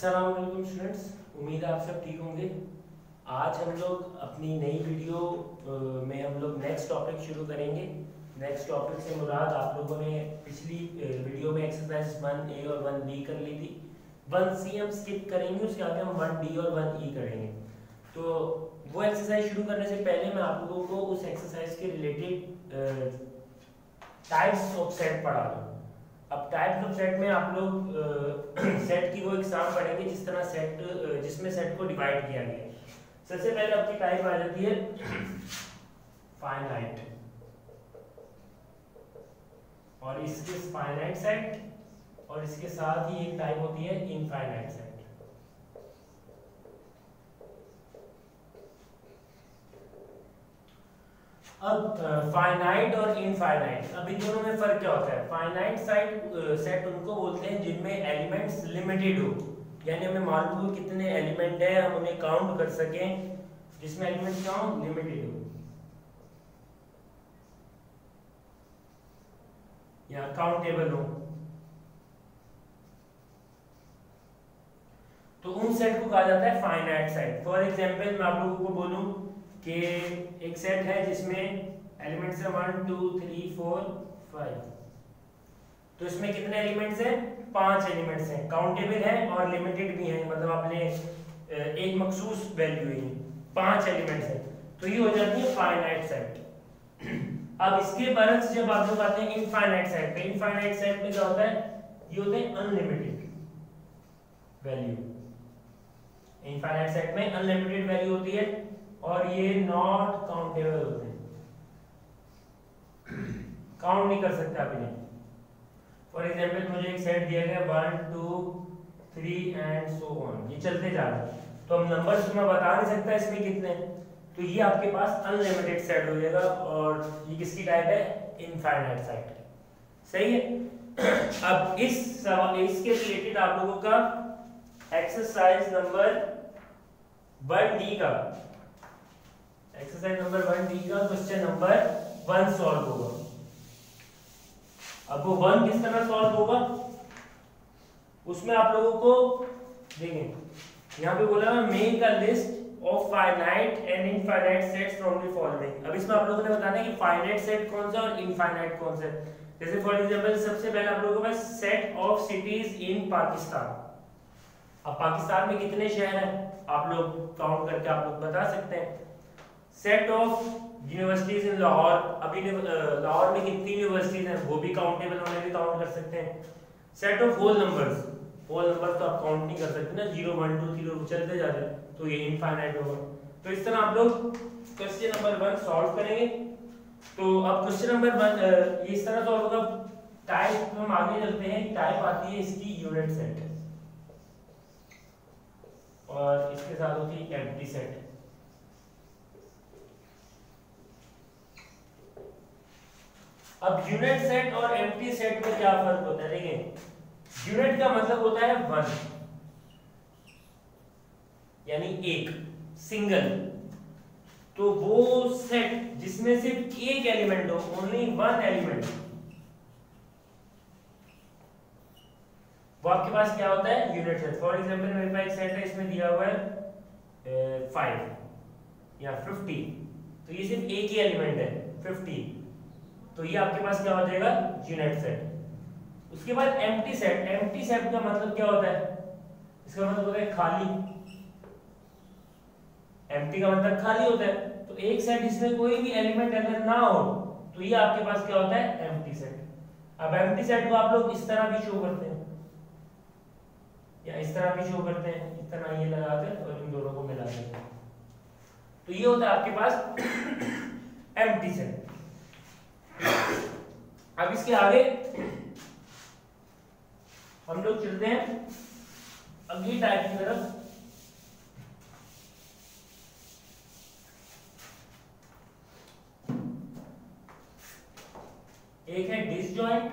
अस्सलाम वालेकुम स्टूडेंट्स, उम्मीद है आप सब ठीक होंगे। आज हम लोग अपनी नई वीडियो में हम लोग नेक्स्ट टॉपिक शुरू करेंगे। नेक्स्ट टॉपिक से मुराद आप लोगों ने पिछली वीडियो में एक्सरसाइज 1A और 1B कर ली थी। 1C हम स्किप करेंगे, उसके आगे हम 1D और 1E करेंगे। तो वो एक्सरसाइज शुरू करने से पहले मैं आप लोगों को उस एक्सरसाइज के रिलेटेड टाइप्स ऑफ सेट पढ़ा दूँ। अब टाइप्स ऑफ सेट में आप लोग सेट की वो एग्जाम पढ़ेंगे जिस तरह सेट जिसमें सेट को डिवाइड किया गया है। सबसे पहले आपकी टाइप आ जाती है फाइनाइट, और इसके फाइनाइट सेट, और इसके साथ ही एक टाइप होती है इनफाइनाइट सेट। अब फाइनाइट और इनफाइनाइट, अब इन दोनों में फर्क क्या होता है? फाइनाइट सेट उनको बोलते हैं जिनमें एलिमेंट्स लिमिटेड हो, यानी हमें मालूम हो कितने एलिमेंट है, हम उन्हें काउंट कर सकें, जिसमें एलिमेंट्स क्या हो, लिमिटेड हो या काउंटेबल हो। तो उन सेट को कहा जाता है फाइनाइट सेट। फॉर एग्जांपल मैं आप लोगों को बोलूं कि एक सेट है जिसमें एलिमेंट्स है 1 2 3 4 5, तो इसमें कितने एलिमेंट्स हैं? 5 एलिमेंट्स हैं, काउंटेबल हैं और लिमिटेड भी हैं, मतलब आपने एक मखसूस वैल्यू है, 5 एलिमेंट्स हैं, तो ये हो जाती है फाइनाइट सेट। अब इसके बरक्स जब आप लोग आते हैं इनफाइनाइट सेट पे, इनफाइनाइट सेट में क्या होता है? ये होते हैं अनलिमिटेड वैल्यू। इनफाइनाइट सेट में अनलिमिटेड वैल्यू होती है और ये नॉट काउंटेबल होते हैं, काउंट नहीं कर सकते आप इन्हें। फॉर एग्जांपल मुझे एक सेट दिया गया 1 2 3 एंड सो ऑन, ये चलते जा रहा है, तो हम नंबर्स तो मैं बता नहीं सकता इसमें कितने, तो ये आपके पास अनलिमिटेड सेट हो जाएगा, और ये किसकी टाइप है? Infinite set. सही है। अब इसके रिलेटेड आप लोगों का एक्सरसाइज नंबर 1D का क्वेश्चन नंबर 1 सॉल्व होगा। अब वो 1 किस तरह सॉल्व होगा, उसमें आप लोगों को देखें, यहाँ पे बोला make a list of finite and infinite sets from the following. अब इसमें आप लोगों ने बताना है कि फाइनाइट सेट कौन सा और इनफाइनाइट कौन सा है। जैसे फॉर एग्जांपल सबसे पहले आप लोगों के पास set of cities in Pakistan. अब पाकिस्तान में कितने शहर हैं आप लोग काउंट करके आप लोग बता सकते हैं। Set of universities in Lahore, अभी लाहौर में कितनी यूनिवर्सिटीज हैं वो भी काउंटेबल, उन्हें भी काउंट कर सकते हैं। सेट ऑफ होल नंबर्स तो आप काउंट नहीं कर सकते ना, 0 1 2 3 चलते जाते हैं, तो ये इनफाइनाइट होगा। तो इस तरह आप लोग क्वेश्चन नंबर 1 सॉल्व करेंगे। तो अब क्वेश्चन नंबर 1 ये इस तरह सॉल्व होगा। टाइप हम आगे चलते हैं, टाइप आती है इसकी यूनिट सेट, और इसके साथ होती है एम्प्टी सेट। अब यूनिट सेट और एम्प्टी सेट में क्या फर्क होता है? देखिए, यूनिट का मतलब होता है 1, यानी एक, सिंगल। तो वो सेट जिसमें सिर्फ एक एलिमेंट हो, ओनली 1 एलिमेंट, वो आपके पास क्या होता है? Unit set. फॉर एग्जांपल मेरे पास एक सेट है, इसमें दिया हुआ है 5 या 50, तो ये सिर्फ एक ही एलिमेंट है 50, तो ये आपके पास क्या हो जाएगा? Unit set. उसके बाद एम्प्टी सेट। एम्प्टी सेट का मतलब क्या होता है? इसका मतलब होता है खाली। एम्प्टी का मतलब खाली होता है, तो एक सेट जिसमें कोई भी एलिमेंट अगर ना हो, तो ये आपके पास क्या होता है? Empty set. अब एम्प्टी सेट को आप लोग इस तरह भी शो करते हैं या इस तरह भी शो करते हैं, इस तरह ये लगाते हैं और इन दोनों को मिला देते हैं, तो ये होता है आपके पास एम्प्टी सेट। अब इसके आगे हम लोग चलते हैं अगली टाइप की तरफ। एक है डिसजॉइंट,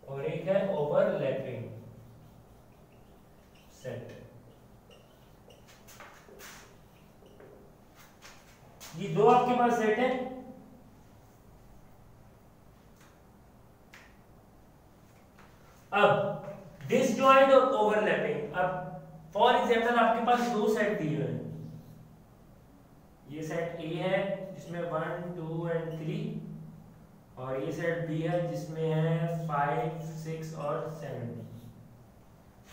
और एक है ओवरलैपिंग सेट। ये दो आपके पास सेट है, ओवरलैपिंग। अब फॉर एग्जांपल आपके पास दो सेट दिए हुए हैं, ये सेट ए है जिसमें 1 2 एंड 3 और ये सेट बी है जिसमें है 5 6 और 7।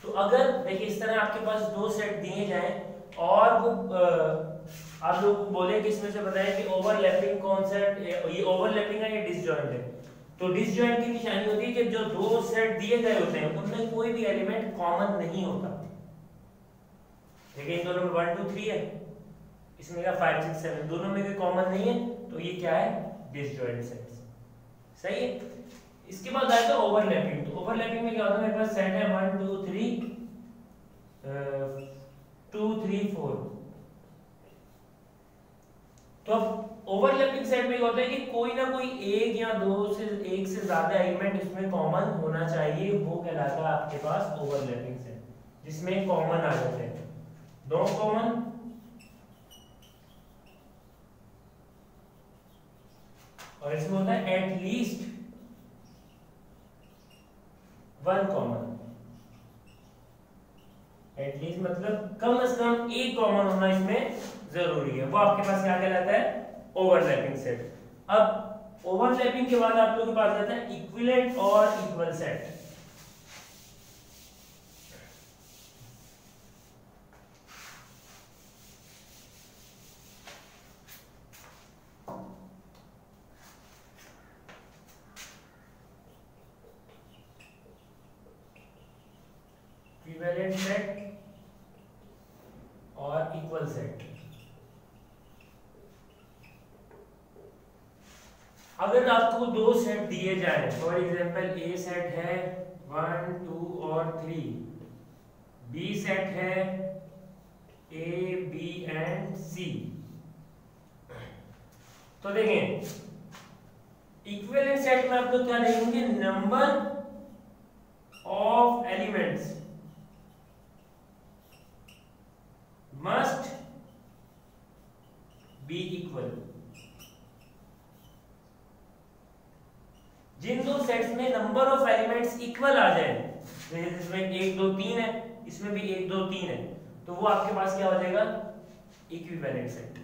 तो अगर देखिए इस तरह आपके पास दो सेट दिए जाएं और वो आप लोग बोले कि इसमें से बताएं कि ओवरलैपिंग कौन सा है, ये ओवरलैपिंग है या डिसजॉइंट है। तो डिसजॉइंट की निशानी होती है कि जो दो सेट दिए गए होते हैं उनमें कोई भी एलिमेंट कॉमन नहीं होता। देखिए इन दोनों में 1 2 3 है, इसमें क्या 5 6 7, दोनों में कोई कॉमन नहीं है, तो ये क्या है, डिसजॉइंट सेट्स। सही है। इसके बाद आएगा ओवरलैपिंग। तो ओवरलैपिंग में क्या होता है, मेरे पास सेट है 1 2 3 2 3 4। तो अब ओवरलैपिंग सेट में क्या होता है कि कोई ना कोई एक या दो से एक से ज्यादा एलिमेंट इसमें कॉमन होना चाहिए, वो कहलाता है आपके पास ओवरलैपिंग सेट, जिसमें कॉमन आ जाते हैं, दो कॉमन और इसमें होता है एटलीस्ट वन कॉमन। एटलीस्ट मतलब कम से कम एक कॉमन होना इसमें जरूरी है, वो आपके पास क्या कहलाता है, ओवरलैपिंग सेट। अब ओवरलैपिंग के बाद आप लोगों के पास आता है इक्विवेलेंट और इक्वल सेट। इक्विवेलेंट सेट और इक्वल सेट। अगर आपको दो सेट दिए जाए, फॉर एग्जांपल ए सेट है 1 2 और 3, बी सेट है ए बी एंड सी, तो देखें इक्विवेलेंट सेट में आप लोग क्या देखेंगे, number of elements must be equal. जिन दो सेट्स में नंबर ऑफ एलिमेंट्स इक्वल आ जाए, जिसमें 1 2 3 है, इसमें भी 1 2 3 है, तो वो आपके पास क्या हो जाएगा, इक्विवेलेंट सेट।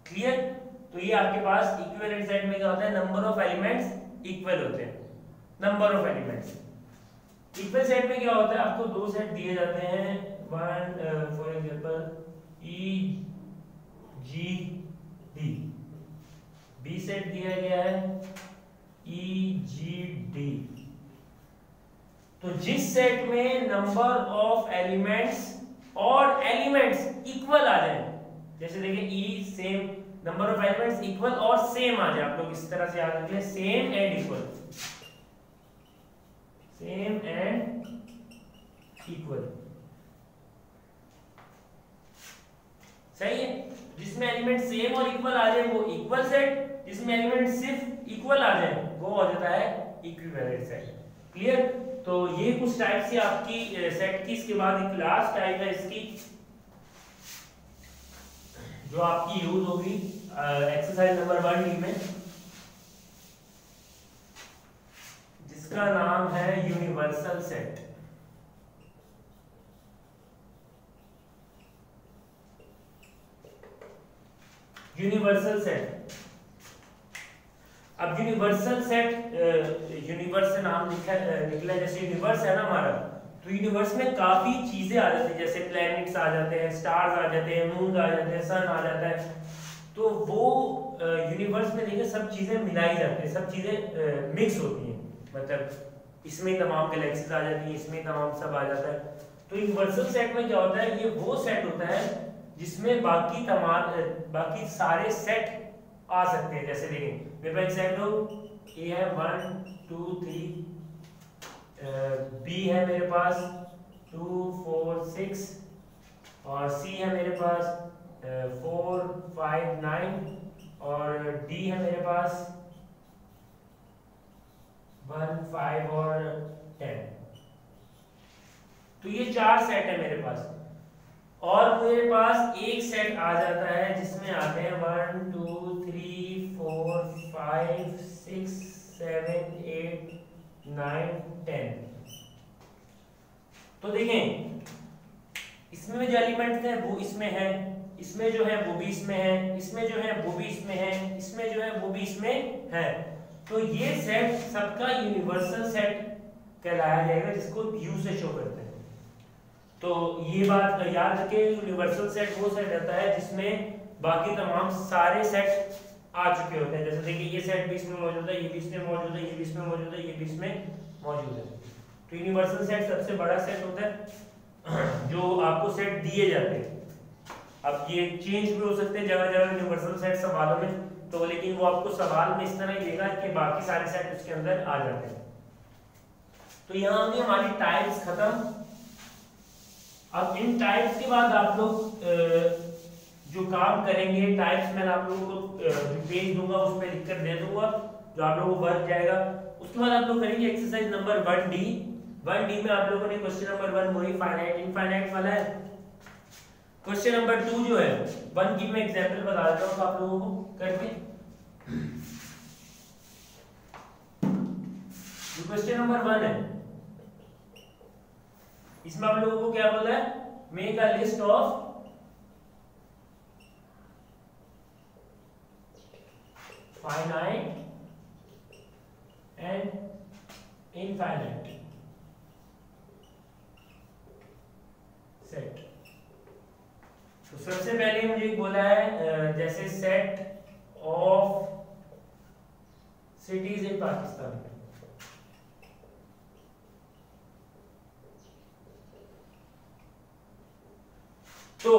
क्लियर। तो ये आपके पास इक्विवेलेंट सेट में क्या होता है, नंबर ऑफ एलिमेंट्स इक्वल होते हैं, number of elements. Equal set में क्या होता है, आपको दो सेट दिए जाते हैं, one for example E G D, B set दिया गया है ई जी डी। तो जिस सेट में नंबर ऑफ एलिमेंट्स और एलिमेंट्स इक्वल आ जाए, जैसे देखिए ई same, number of elements equal और सेम आ जाए, आप लोग इस तरह से याद रखिए, same and equal, same and equal. सही है। जिसमें एलिमेंट सेम और इक्वल आ जाए वो इक्वल सेट, जिसमें एलिमेंट सिर्फ इक्वल आ जाए वो हो जाता है इक्विवेलेंट सेट। क्लियर। तो ये कुछ टाइप से आपकी सेट की। इसके बाद एक लास्ट टाइप है इसकी जो आपकी यूज होगी एक्सरसाइज नंबर 1 में, जिसका नाम है यूनिवर्सल सेट। Universal set. अब यूनिवर्सल सेट, यूनिवर्स से नाम निकला, जैसे यूनिवर्स है ना हमारा, तो यूनिवर्स में काफी चीजें आ जाती है, जैसे प्लैनेट्स आ जाते हैं, स्टार्स आ जाते हैं, मून आ जाते हैं, सन आ जाता है। तो वो यूनिवर्स में देखिए सब चीजें मिलाई जाती है, सब चीजें मिक्स होती हैं, मतलब इसमें तमाम गैलेक्सीज आ जाती हैं, इसमें तमाम सब आ जाता है। तो यूनिवर्सल सेट में क्या होता है, ये वो सेट होता है जिसमें बाकी सारे सेट आ सकते हैं। जैसे देखिए मेरे पास सेट हो ए है 1 2 3, बी है मेरे पास 2 4 6 और सी है मेरे पास 4 5 9 और डी है मेरे पास 1 5 और 10। तो ये 4 सेट है मेरे पास, और मेरे पास एक सेट आ जाता है जिसमें आते हैं 1 2 3 4 5 6 7 8 9 10। तो देखें इसमें जो एलिमेंट्स है वो इसमें है, इसमें जो है वो भी इसमें है, इसमें जो है वो भी इसमें है, इसमें जो है वो भी इसमें है। तो ये सेट सबका यूनिवर्सल सेट कहलाया जाएगा, जिसको यू से शो करते हैं। तो ये बात याद रखें, यूनिवर्सल सेट वो सेट रहता है जिसमें बाकी तमाम सारे सेट आ चुके होते हैं। जैसे देखिए ये सेट भी इसमें मौजूद है, ये भी इसमें मौजूद है, ये भी इसमें मौजूद है, ये भी इसमें मौजूद है। तो यूनिवर्सल सेट सबसे बड़ा सेट होता है जो आपको सेट दिए जाते हैं। अब ये चेंज भी हो सकते हैं जगह जगह यूनिवर्सल सेट सवालों में, तो लेकिन वो आपको सवाल में इस तरह ही देगा कि बाकी सारे सेट उसके अंदर आ जाते हैं। तो यहाँ भी हमारी टाइप्स खत्म। अब इन टाइप्स के बाद आप लोग जो काम करेंगे, टाइप्स मैं आप लोगों को पेज दूंगा, उस पर लिख कर दे दूंगा, जो आप लोगों को वर्क जाएगा। उसके बाद आप लोग करेंगे एक्सरसाइज नंबर 1D। 1D में आप लोगों ने क्वेश्चन नंबर 1 वही फाइनाइट इनफाइनाइट वाला है। क्वेश्चन नंबर 2 जो है 1 की मैं एग्जांपल बता देता हूं आप लोगों को करके। जो क्वेश्चन नंबर 1 है इसमें आप लोगों को क्या बोला है, make a list of finite and infinite set। तो सबसे पहले मुझे बोला है जैसे set of cities in Pakistan. तो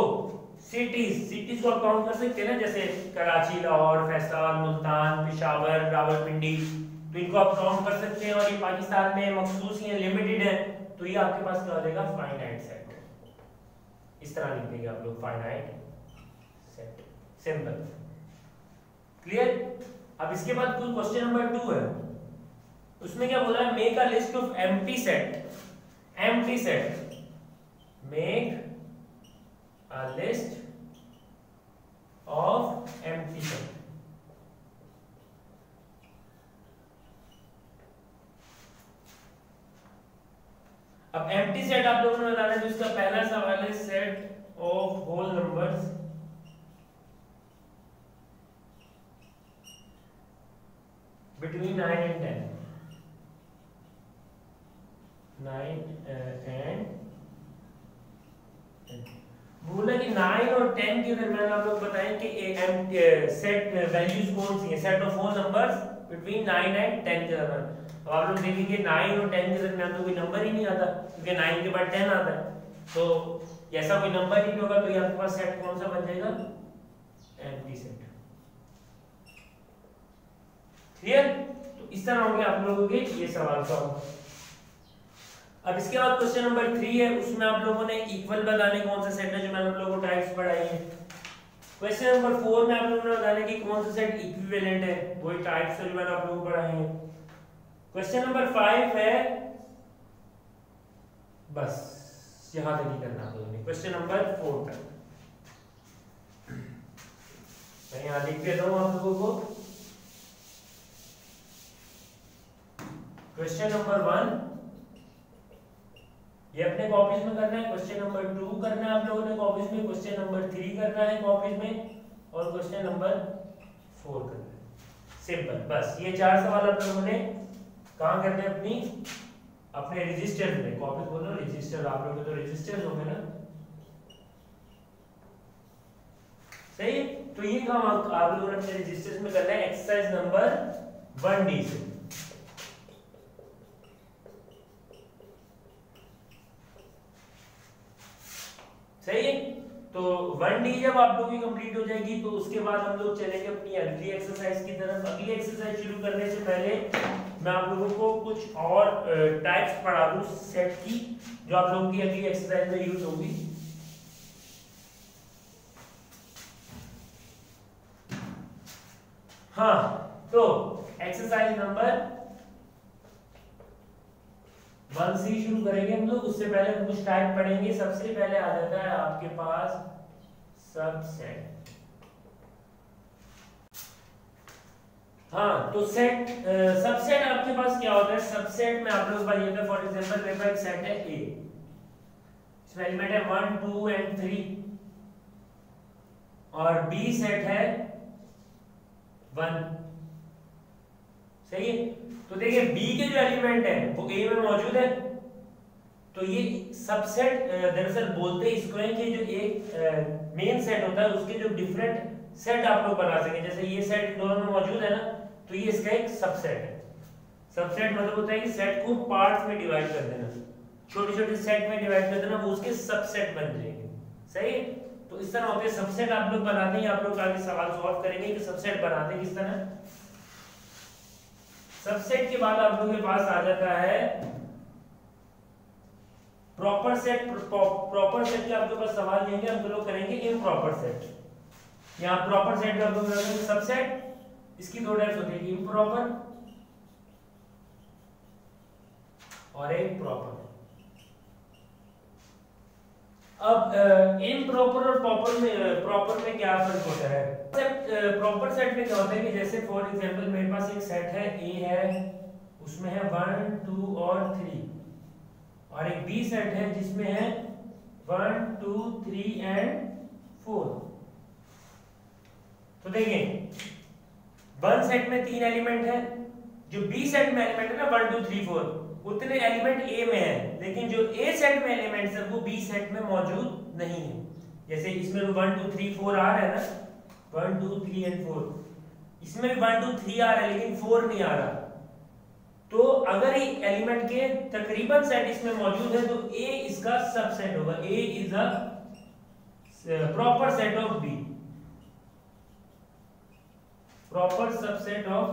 सिटीज को आप काउंट कर सकते हैं ना, जैसे कराची, लाहौर, फैसलाबाद, मुल्तान, पेशावर, रावलपिंडी। तो इनको आप काउंट कर सकते हैं और ये पाकिस्तान में मखसूस या लिमिटेड है। तो ये आपके पास क्या हो जाएगा, फाइनाइट सेट। इस तरह लिख देंगे आप लोग, फाइनाइट सेट, सिंपल, क्लियर। अब इसके बाद कोई क्वेश्चन नंबर 2 है, उसमें क्या बोला है, make a list of empty set. Empty set, make a list of empty set। अब empty set आप लोगों ने बताना है। तो इसका पहला सवाल है set of whole numbers between 9 and 10। 9 and बोला कि 9 और 10 के दरमियान आप लोग बताएं कि सेट वैल्यूज कौन सी है, set of whole numbers between 9 and 10 के दरमियान। तो आप लोग देखेंगे 9 और 10 के दरमियान तो कोई नंबर ही नहीं आता, क्योंकि 9 के बाद 10 आता है। तो ऐसा कोई नंबर ही नहीं होगा, तो ये आपके पास सेट कौन सा बन जाएगा, एम्प्टी सेट। क्लियर। तो इस तरह होंगे आप लोगों के ये सवाल सॉल्व। अब इसके बाद क्वेश्चन नंबर 3 है, उसमें आप लोगों ने इक्वल बताने कौन सा सेट है, जो मैंने आप लोगों को टाइप्स पढ़ाई है। क्वेश्चन नंबर 4 में आप लोगों ने बताना कि कौन सा सेट इक्विवेलेंट है, वही टाइप्स जो मैंने आप लोगों को पढ़ाई है। क्वेश्चन नंबर 5 है, बस यहां तक ही करना आप लोगों ने, क्वेश्चन नंबर 4 तक। मैं यहां लिख देता हूं आप लोगों को। क्वेश्चन नंबर 1 ये अपने कॉपीज में करना है, क्वेश्चन नंबर 2 करना है आप लोगों ने कॉपीज में, क्वेश्चन नंबर 3 करना है कॉपीज में, और क्वेश्चन नंबर 4 करना है। सिंपल, बस ये 4 सवाल आप लोगों ने कहां करने हैं, अपने रजिस्टर में। कॉपी बोलो रजिस्टर, आप लोगों के तो रजिस्टर होंगे ना, सही है। तो ये काम आप लोगों ने अपने रजिस्टर्स में करना है, एक्सरसाइज नंबर 1D से। सही है। तो 1D जब आप लोगों की कंप्लीट हो जाएगी, तो उसके बाद हम लोग चलेंगे अपनी अगली एक्सरसाइज की तरफ। अगली एक्सरसाइज शुरू करने से पहले मैं आप लोगों को कुछ और टाइप्स पढ़ा दूं सेट की, जो आप लोगों की अगली एक्सरसाइज में यूज होगी। हाँ, तो एक्सरसाइज नंबर 1C शुरू करेंगे हम लोग। उससे पहले हम कुछ टाइप पढ़ेंगे। सबसे पहले आ जाता है आपके पास सबसेट। हाँ, तो सेट सबसेट आपके पास क्या होता है, सबसेट में आप लोग पाइएगा, फॉर एग्जांपल मेरे पास एक सेट है A, इसमें एलिमेंट है 1 2 एंड 3 और बी सेट है 1। सही है। तो देखिए बी के जो एलिमेंट है वो ए में मौजूद है, तो ये सबसेट दरअसल बोलते हैं इसको है कि जो एक मेन सेट होता है उसके जो डिफरेंट सेट आप लोग बना सकें। जैसे ये सेट दोनों में मौजूद है ना, तो ये इसका एक सबसेट है। सबसेट मतलब होता है कि सेट को पार्ट्स में डिवाइड कर देना, छोटे छोटे सेट में डिवाइड कर देना, वो उसके सबसेट बन जाएंगे। सही है। तो इस तरह होते हैं सबसेट आप लोग बनाते हैं। आप लोग आगे सवाल सॉल्व करेंगे कि सबसेट बनाते किस तरह। सबसेट के बाद आप लोगों के पास आ जाता है प्रॉपर सेट। प्रॉपर सेट के आपके पास सवाल देंगे, हम लोग करेंगे इम्प्रॉपर सेट। यहाँ प्रॉपर सेट का आप लोग सबसेट, इसकी दो टाइप्स होती है, इम्प्रॉपर और एक प्रॉपर। अब इम्प्रॉपर और प्रॉपर में क्या फर्क होता है? प्रॉपर सेट में क्या होता है कि जैसे फॉर एग्जांपल मेरे पास एक सेट है, ए है, उसमें है 1 2 और 3, और एक बी सेट है जिसमें है 1 2 3 एंड 4। तो देखें 1 सेट में 3 एलिमेंट है, जो बी सेट में एलिमेंट है ना 1 2 3 4 उतने एलिमेंट ए में है, लेकिन जो ए सेट में एलिमेंट्स है वो बी सेट में मौजूद नहीं है। जैसे इसमें 1 2 3 4 आ रहा है ना, 1 2 3 एंड 4, इसमें भी 1 2 3 आ रहा है लेकिन 4 नहीं आ रहा। तो अगर ये एलिमेंट के तकरीबन सेट इसमें मौजूद है तो ए इसका सबसेट होगा। A is a proper set of B, proper subset of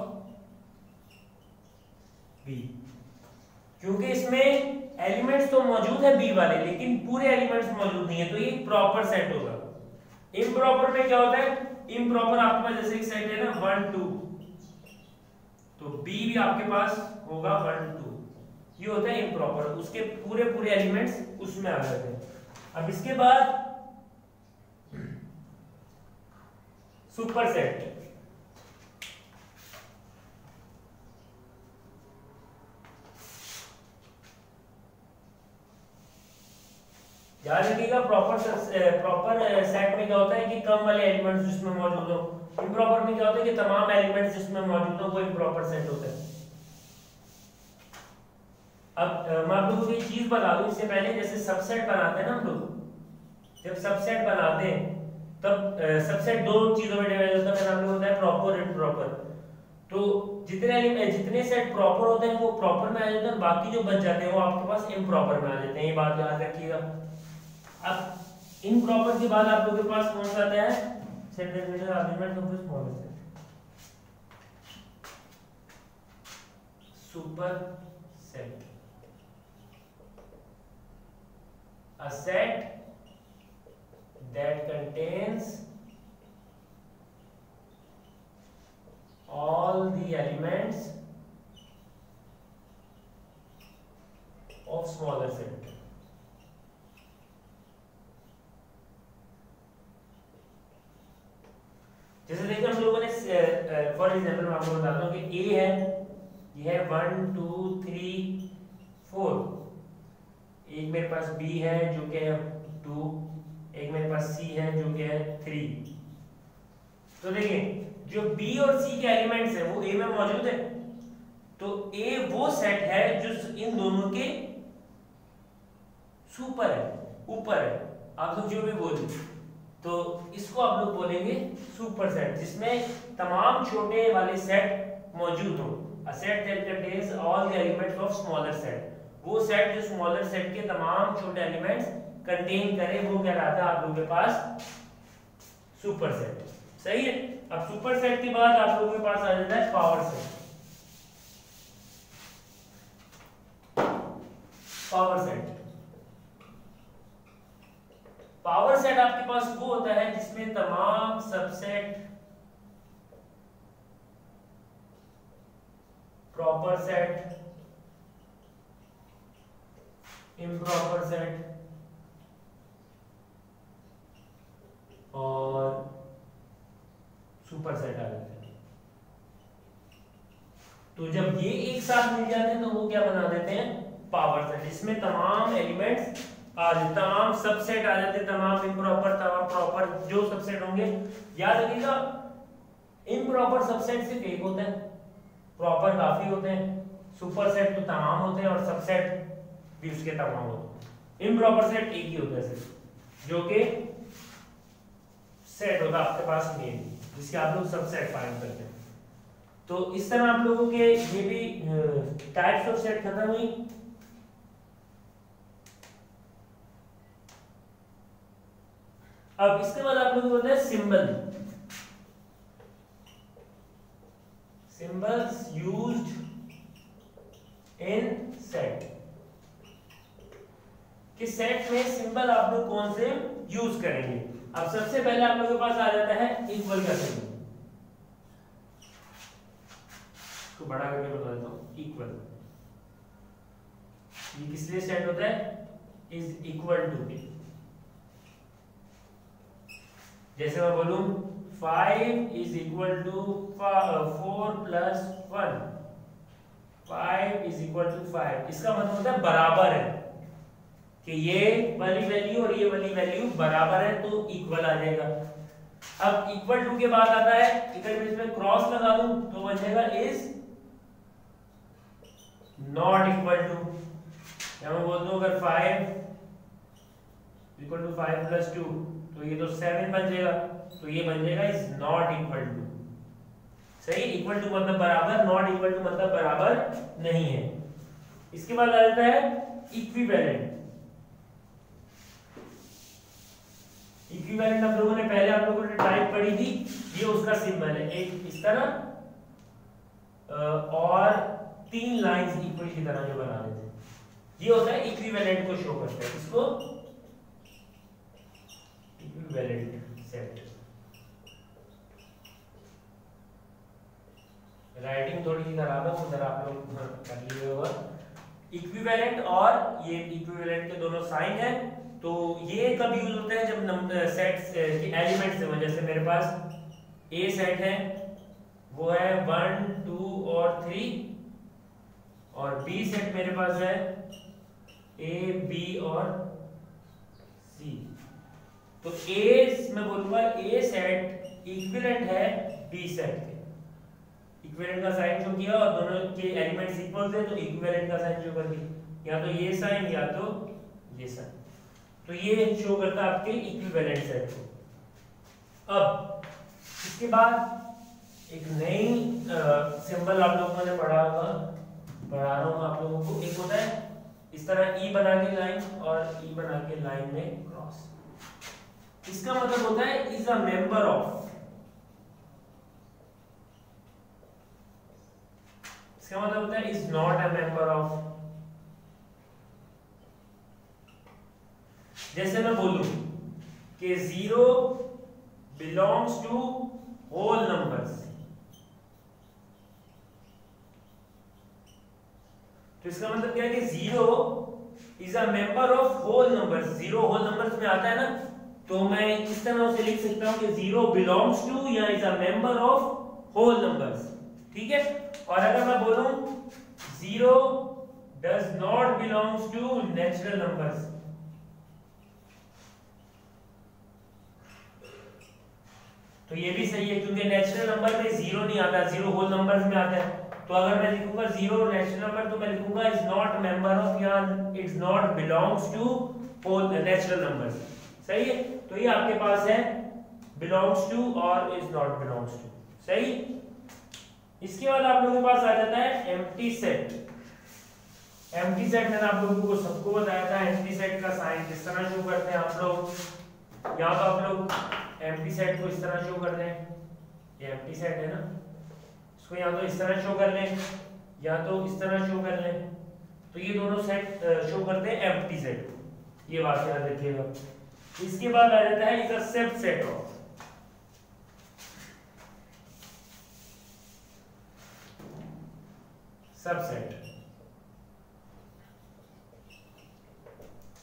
B, क्योंकि इसमें एलिमेंट्स तो मौजूद है बी वाले लेकिन पूरे एलिमेंट्स मौजूद नहीं है, तो ये प्रॉपर सेट होगा। इम्प्रॉपर में क्या होता है? इम्प्रॉपर आपके पास जैसे एक सेट है ना 1 2, तो बी भी आपके पास होगा 1 2, ये होता है इम्प्रॉपर, उसके पूरे पूरे एलिमेंट्स उसमें आ जाते हैं। अब इसके बाद सुपर सेट। याद रखिएगा प्रॉपर सेट में क्या होता है कि कम वाले एलिमेंट्स जिसमें मौजूद हो। इम्प्रॉपर में क्या होता है कि तमाम एलिमेंट्स जिसमें मौजूद हो वो इम्प्रॉपर सेट होता है। अब मैं आप लोगों को एक चीज बता दूं इससे पहले, जैसे सबसेट बनाते हैं ना हम लोग, जब सबसेट बनाते हैं तब सबसेट दो चीजों में डिवाइड होता है, नाम होता है प्रॉपर और इम्प्रॉपर। तो जितने सेट प्रॉपर होते हैं वो प्रॉपर में आ जाते हैं, बाकी जो बच जाते हैं वो आपके पास इम्प्रॉपर में आ जाते हैं। ये बात याद रखिएगा। अब इम्प्रॉपर के बाद आप लोगों के पास कौन सा आता है? Set that major argument of the smaller set, super set. A set that contains all the elements of smaller set। जैसे देखिए हम लोगों ने फॉर एग्जांपल मैं आपको बताता हूँ कि ए है, ये है 1 2 3 4, एक मेरे पास बी है जो कि है 2, एक मेरे पास सी है जो कि है 3। तो देखिए जो बी और सी के एलिमेंट्स हैं वो ए में मौजूद है, तो ए वो सेट है जो इन दोनों के सुपर है, ऊपर है। आप लोग जो भी बोले तो इसको आप लोग बोलेंगे सुपर सेट, जिसमें तमाम छोटे वाले सेट मौजूद हो। A set that contains all the elements of smaller set, वो सेट जो स्मॉलर सेट के तमाम छोटे एलिमेंट्स कंटेन करे वो कहलाता है आप लोगों के पास सुपर सेट। सही है। अब सुपर सेट के बाद आप लोगों के पास आ जाता है power set. Power set, power set आपके पास वो होता है जिसमें तमाम subset proper set, improper set और सुपर सेट आ जाते हैं। तो जब ये एक साथ मिल जाते हैं तो वो क्या बना देते हैं? पावर सेट, जिसमें तमाम एलिमेंट्स आ जाते, तमाम सबसेट आ जाते, तमाम इम्प्रॉपर तमाम प्रॉपर जो सबसेट होंगे। याद रखिएगा इम्प्रॉपर सबसेट सिर्फ एक होता है, प्रॉपर काफी होते हैं, सुपर सेट तो तमाम होते हैं और सबसेट भी उसके तमाम होते हैं। इम्प्रॉपर सेट एक ही होता है सिर्फ, जो कि सेट होता है आपके पास मेन, जिसके आप लोग सबसेट फाइंड करते हैं। तो इस तरह आप लोगों के ये भी टाइप्स ऑफ सेट खत्म हुई। अब इसके बाद आप लोगों को होता है symbol, symbols used in set, कि सेट में सिंबल आप लोग कौन से यूज करेंगे। अब सबसे पहले आप लोगों के पास आ जाता है इक्वल का सिंबल, इसको बड़ा करके बता देता हूं। इक्वल ये किस लिए सेट होता है, इज इक्वल टू के, जैसे मैं बोलूं 5 is equal to 4 plus 1, 5 is equal to 5, इसका मतलब होता है बराबर है, कि ये वाली वैल्यू और ये वाली वैल्यू बराबर है तो इक्वल आ जाएगा। अब इक्वल टू के बाद आता है, इधर मैं इसमें क्रॉस लगा दूं तो बन जाएगा इज नॉट इक्वल टू, या मैं बोल दूं अगर 5 इक्वल टू 5 प्लस 2 तो ये तो 7 बन जाएगा, तो ये बन जाएगा इज नॉट इक्वल टू। सही, इक्वल टू मतलब बराबर, नॉट इक्वल टू मतलब बराबर नहीं है। इसके बाद आ जाता है इक्विवेलेंट। इक्विवेलेंट हम लोगों ने पहले आप लोगों ने टाइप पढ़ी थी, ये उसका सिंबल है, एक इस तरह और 3 लाइंस इक्वल की तरह जो बना देते हैं, ये होता है इक्विवेलेंट को शो करता है। इसको इक्विवेलेंट सेट, राइटिंग थोड़ी सी खराब है, उधर आप लोग कर लिए होगा। इक्विवेलेंट और ये इक्विवेलेंट के दोनों साइन है, तो ये कब यूज होता है जब नंबर सेट्स के एलिमेंट्स हैं। जैसे मेरे पास ए सेट है, वो है 1 2 और 3, और बी सेट मेरे पास है ए बी और सी। तो ए मैं बोलूंगा ए सेट इक्विवेलेंट है बी सेट के, इक्विवेलेंट का साइन शो किया और दोनों के एलिमेंट्स इक्वल थे तो इक्विवेलेंट का साइन शो कर दिया, या तो ये साइन या तो ये साइन, तो ये शो करता है आपके इक्विवेलेंट सेट को। अब इसके बाद एक नई सिंबल आप लोगों ने पढ़ा रहा हूं आप लोगों को, एक होता है इस तरह ई बना के लाइन और ई बना के लाइन में क्रॉस। इसका मतलब होता है इज अ मेंबर ऑफ, इसका मतलब होता है is not a member of. जैसे मैं बोलूं कि 0 बिलोंग्स टू होल नंबर्स, तो इसका मतलब क्या है कि 0 is a member of whole numbers. 0 whole numbers में आता है ना, तो मैं इस तरह से लिख सकता हूं कि 0 बिलोंग्स टू या is a member of whole numbers, ठीक है। और अगर मैं बोलूं 0 does not belongs to natural numbers, तो ये भी सही है क्योंकि नेचुरल नंबर में 0 नहीं आता, 0 होल नंबर्स में आता है। तो अगर मैं लिखूंगा 0 नेचुरल नंबर, तो मैं लिखूंगा इज नॉट मेंबर ऑफ या it's not belongs to whole natural numbers. सही है, तो ये आपके पास है बिलोंग्स टू और इज नॉट बिलोंग्स टू। सही, इसके बाद आप लोगों के पास आ जाता है एम्प्टी सेट। एम्प्टी सेट मैंने आप लोगों को सबको बताया था, एम्प्टी सेट का साइन किस तरह शो करते हैं आप लोग। यहाँ तो आप लोग एम्प्टी सेट को इस तरह शो कर लें, ये एम्प्टी सेट है ना, इसको या तो इस तरह शो कर लें या तो इस तरह शो कर लें, तो ये दोनों सेट शो करते हैं एम्प्टी सेट, ये बात याद रखिएगा। इसके बाद आ जाता है is a subset of, subset.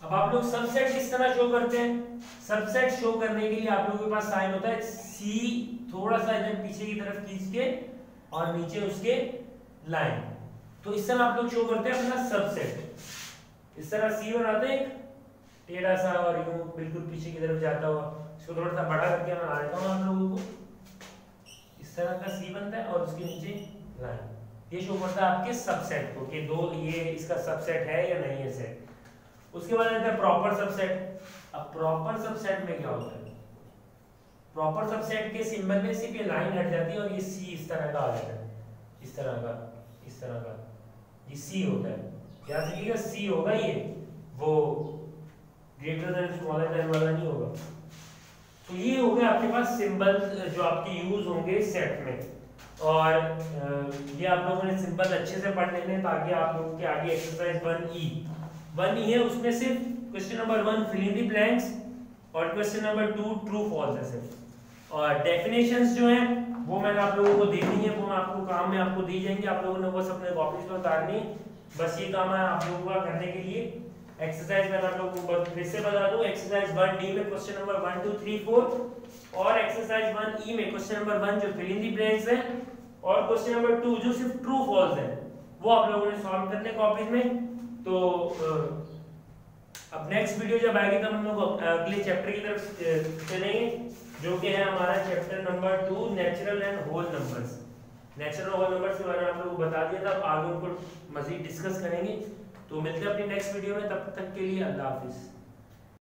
अब आप लोग सबसेट किस तरह शो करते हैं, सबसेट शो करने के लिए आप लोगों के पास साइन होता है सी, थोड़ा सा इधर पीछे की तरफ खींच के और नीचे उसके लाइन, तो इस तरह आप लोग शो करते हैं अपना सबसेट। इस तरह सी बनाते हैं टेढ़ा सा और यूं बिल्कुल पीछे की तरफ जाता हुआ। इसको थोड़ा सा बड़ा करके मैं बना देता हूँ आप लोगों को। इस तरह का सी बनता है और उसके नीचे लाइन, ये शो करता है आपके सबसेट को कि दो ये इसका सबसेट है या नहीं है सेट। उसके बाद आता है प्रॉपर सबसेट। अब प्रॉपर सबसेट में क्या होता है, प्रॉपर सबसेट के सिंबल में सिर्फ ये लाइन हट जाती है और ये सी इस तरह का आ जाता है, इस तरह का, इस तरह का, ये सी होता है। याद रखिएगा सी होगा ये, वो ग्रेटर देन स्मॉलर देन वाला नहीं होगा। तो ये हो गया आपके पास सिंबल जो आपके यूज होंगे सेट में। और ये आप लोगों ने सिंबल अच्छे से पढ़ लेने ताकि आप लोगों के आगे एक्सरसाइज 1E है, उसमें सिर्फ question number 1 fill in the blanks और क्वेश्चन नंबर 2 ट्रू फॉल्स है सिर्फ। और डेफिनेशंस जो हैं वो मैंने आप लोगों को दे दी है, वो मैं आपको काम में आपको दी जाएंगे, आप लोगों ने बस अपने कॉपीज में उतारनी, बस ये काम है आप लोगों का करने के लिए। एक्सरसाइज मैं आप लोगों को फिर से बता दूं, एक्सरसाइज 1D में क्वेश्चन नंबर 1 2 3 4 और एक्सरसाइज 1E में क्वेश्चन नंबर 1 जो फिल इन द ब्लैंक्स है और क्वेश्चन नंबर 2 जो सिर्फ ट्रू फॉल्स है वो आप लोगों ने सॉल्व करने कॉपीज में। तो अब नेक्स्ट वीडियो जब आएगी तब हम लोग अगले चैप्टर की तरफ चलेंगे जो कि है हमारा chapter number 2 natural and whole numbers. Natural whole numbers के बारे में आप लोगों को बता दिया था, अब आगे उनको मजीद डिस्कस करेंगे। तो मिलते हैं अपनी नेक्स्ट वीडियो में, तब तक के लिए अल्लाह हाफिज।